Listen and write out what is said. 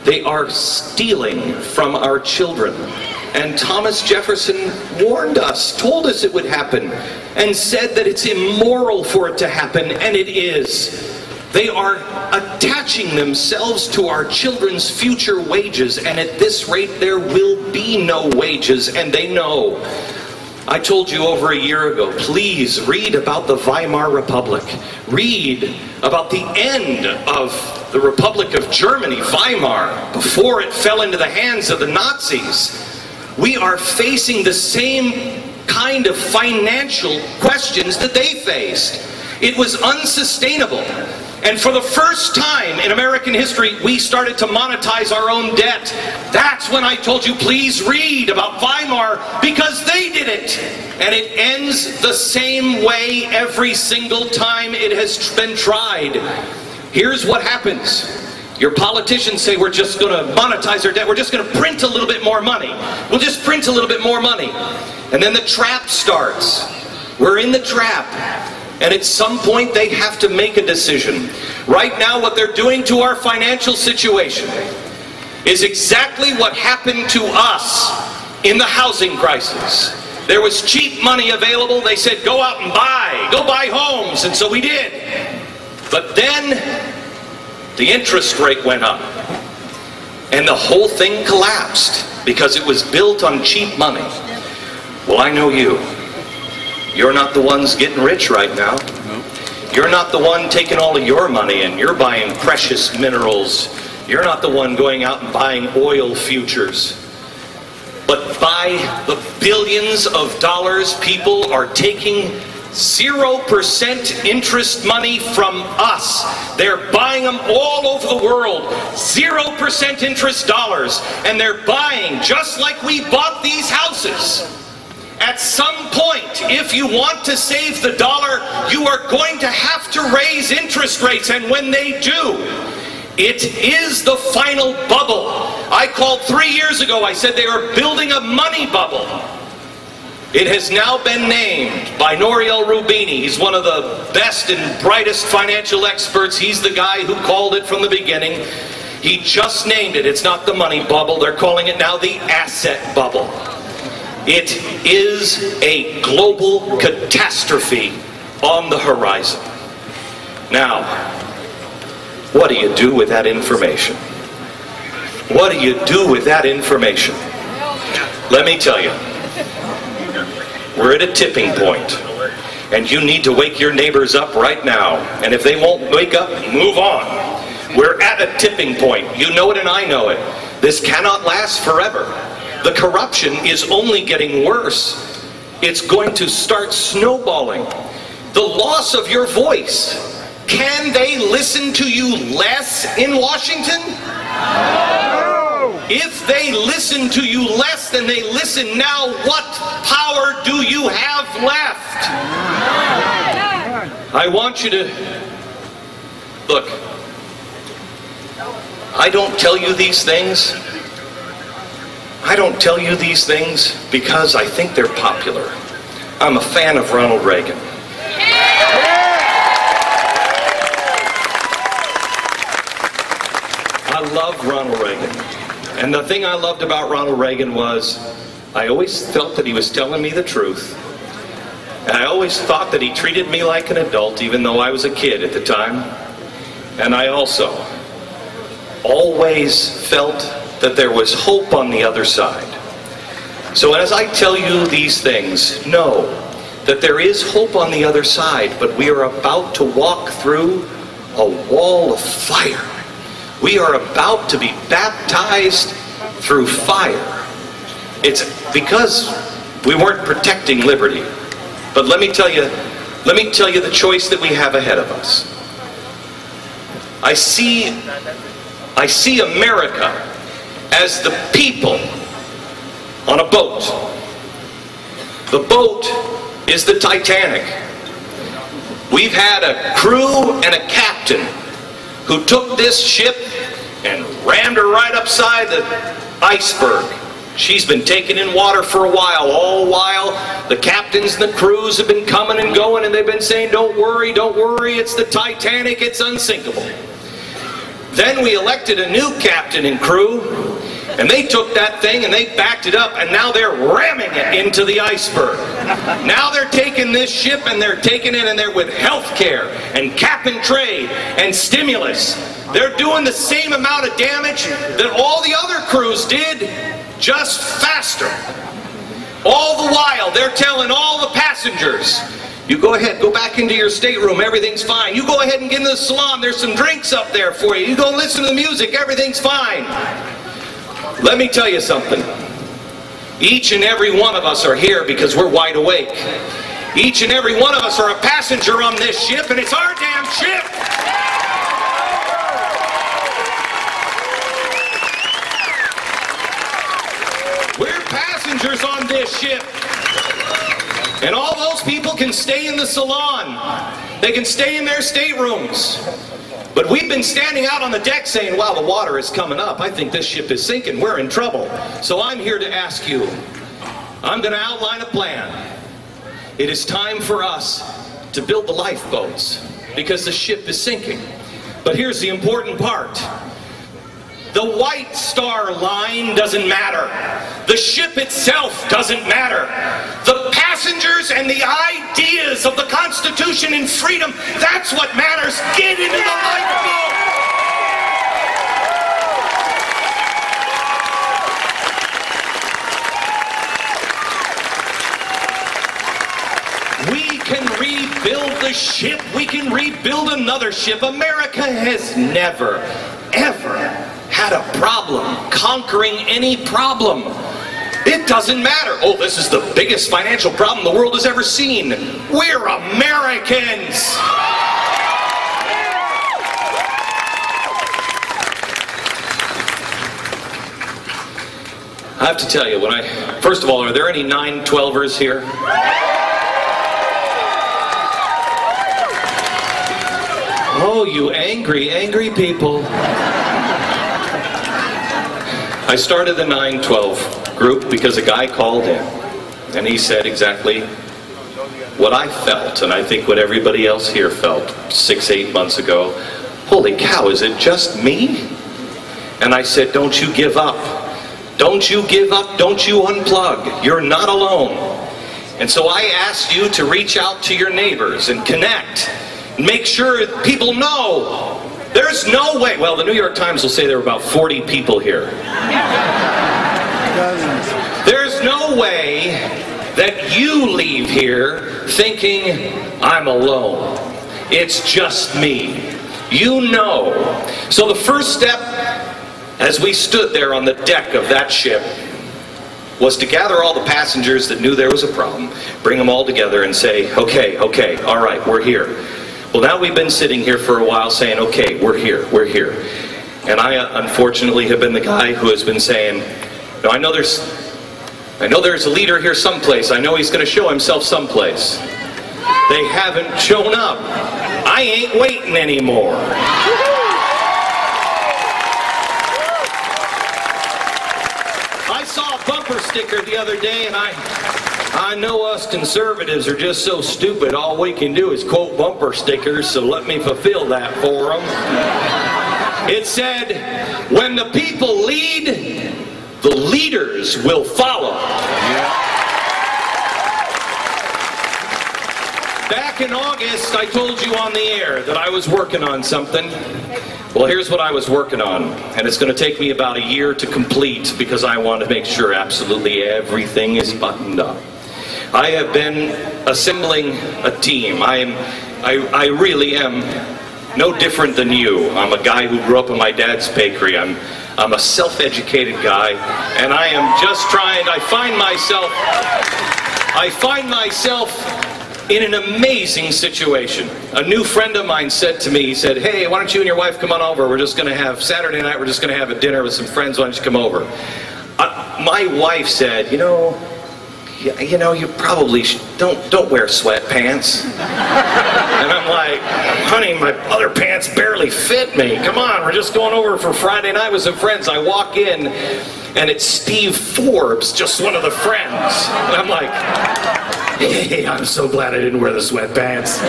They are stealing from our children. And Thomas Jefferson warned us, told us it would happen, and said that it's immoral for it to happen, and it is. They are attaching themselves to our children's future wages, and at this rate there will be no wages, and they know. I told you over a year ago, please read about the Weimar Republic. Read about the end of the Republic of Germany, Weimar, before it fell into the hands of the Nazis. We are facing the same kind of financial questions that they faced. It was unsustainable. And for the first time in American history, we started to monetize our own debt. That's when I told you, please read about Weimar, because they did it. And it ends the same way every single time it has been tried. Here's what happens. Your politicians say, we're just going to monetize our debt. We're just going to print a little bit more money. We'll just print a little bit more money. And then the trap starts. We're in the trap. And at some point they have to make a decision. Right now what they're doing to our financial situation is exactly what happened to us in the housing crisis. There was cheap money available. They said, go out and buy. Go buy homes. And so we did. But then the interest rate went up. And the whole thing collapsed because it was built on cheap money. Well, I know you. You're not the ones getting rich right now. You're not the one taking all of your money and you're buying precious minerals. You're not the one going out and buying oil futures. But by the billions of dollars, people are taking 0% interest money from us. They're buying them all over the world. 0% interest dollars. And they're buying just like we bought these houses. At some point, if you want to save the dollar, you are going to have to raise interest rates. And when they do, it is the final bubble. I called 3 years ago, I said they are building a money bubble. It has now been named by Nouriel Roubini. He's one of the best and brightest financial experts. He's the guy who called it from the beginning. He just named it. It's not the money bubble. They're calling it now the asset bubble. It is a global catastrophe on the horizon. Now, what do you do with that information? What do you do with that information? Let me tell you, we're at a tipping point, and you need to wake your neighbors up right now. And if they won't wake up, move on. We're at a tipping point. You know it and I know it. This cannot last forever. The corruption is only getting worse. It's going to start snowballing. The loss of your voice. Can they listen to you less in Washington? No. If they listen to you less than they listen now, what power do you have left? I want you to... Look, I don't tell you these things. I don't tell you these things because I think they're popular. I'm a fan of Ronald Reagan. I love Ronald Reagan. And the thing I loved about Ronald Reagan was I always felt that he was telling me the truth. And I always thought that he treated me like an adult, even though I was a kid at the time. And I also always felt that there was hope on the other side. So as I tell you these things, know that there is hope on the other side, but we are about to walk through a wall of fire. We are about to be baptized through fire. It's because we weren't protecting liberty. But let me tell you the choice that we have ahead of us. I see America as the people on a boat. The boat is the Titanic. We've had a crew and a captain who took this ship and rammed her right upside the iceberg. She's been taken in water for a while. All while the captains and the crews have been coming and going, and they've been saying, don't worry, it's the Titanic, it's unsinkable. Then we elected a new captain and crew, and they took that thing and they backed it up, and now they're ramming it into the iceberg. Now they're taking this ship and they're taking it and they're with health care and cap and trade and stimulus. They're doing the same amount of damage that all the other crews did, just faster. All the while, they're telling all the passengers, you go ahead, go back into your stateroom, everything's fine. You go ahead and get into the salon, there's some drinks up there for you. You go listen to the music, everything's fine. Let me tell you something. Each and every one of us are here because we're wide awake. Each and every one of us are a passenger on this ship, and it's our damn ship. We're passengers on this ship. And all those people can stay in the salon. They can stay in their staterooms. But we've been standing out on the deck saying, wow, the water is coming up. I think this ship is sinking. We're in trouble. So I'm here to ask you. I'm going to outline a plan. It is time for us to build the lifeboats because the ship is sinking. But here's the important part. The White Star Line doesn't matter. The ship itself doesn't matter. The passengers and the ideas of the Constitution and freedom, that's what matters. Get into the lifeboat. We can rebuild the ship. We can rebuild another ship. America has never, ever had a problem conquering any problem. It doesn't matter. Oh, this is the biggest financial problem the world has ever seen. We're Americans. I have to tell you, first of all, are there any 9/12ers here? Oh, you angry, angry people. I started the 9/12 group because a guy called in and he said exactly what I felt, and I think what everybody else here felt 6-8 months ago. Holy cow, is it just me? And I said, don't you give up. Don't you give up. Don't you unplug. You're not alone. And so I asked you to reach out to your neighbors and connect. Make sure people know. There's no way. Well, the New York Times will say there were about 40 people here. There's no way that you leave here thinking, I'm alone. It's just me. You know. So the first step, as we stood there on the deck of that ship, was to gather all the passengers that knew there was a problem, bring them all together and say, okay, all right, we're here. Well, now we've been sitting here for a while saying, okay, we're here. And I, unfortunately, have been the guy who has been saying, no, I know there's a leader here someplace. I know he's going to show himself someplace. They haven't shown up. I ain't waiting anymore. I saw a bumper sticker the other day, and I know us conservatives are just so stupid, all we can do is quote bumper stickers, so let me fulfill that for them. It said, when the people lead, the leaders will follow. Back in August, I told you on the air that I was working on something. Well, here's what I was working on, and it's going to take me about a year to complete because I want to make sure absolutely everything is buttoned up. I have been assembling a team. I really am no different than you. I'm a guy who grew up in my dad's bakery. I'm a self-educated guy, and I am just trying. I find myself in an amazing situation. A new friend of mine said to me, he said, hey, why don't you and your wife come on over? We're just going to have Saturday night. We're just going to have a dinner with some friends. Why don't you come over? My wife said, you know, you probably don't wear sweatpants. And I'm like, honey, my other pants barely fit me. Come on, we're just going over for Friday night with some friends. I walk in, and it's Steve Forbes, just one of the friends. And I'm like, hey, I'm so glad I didn't wear the sweatpants.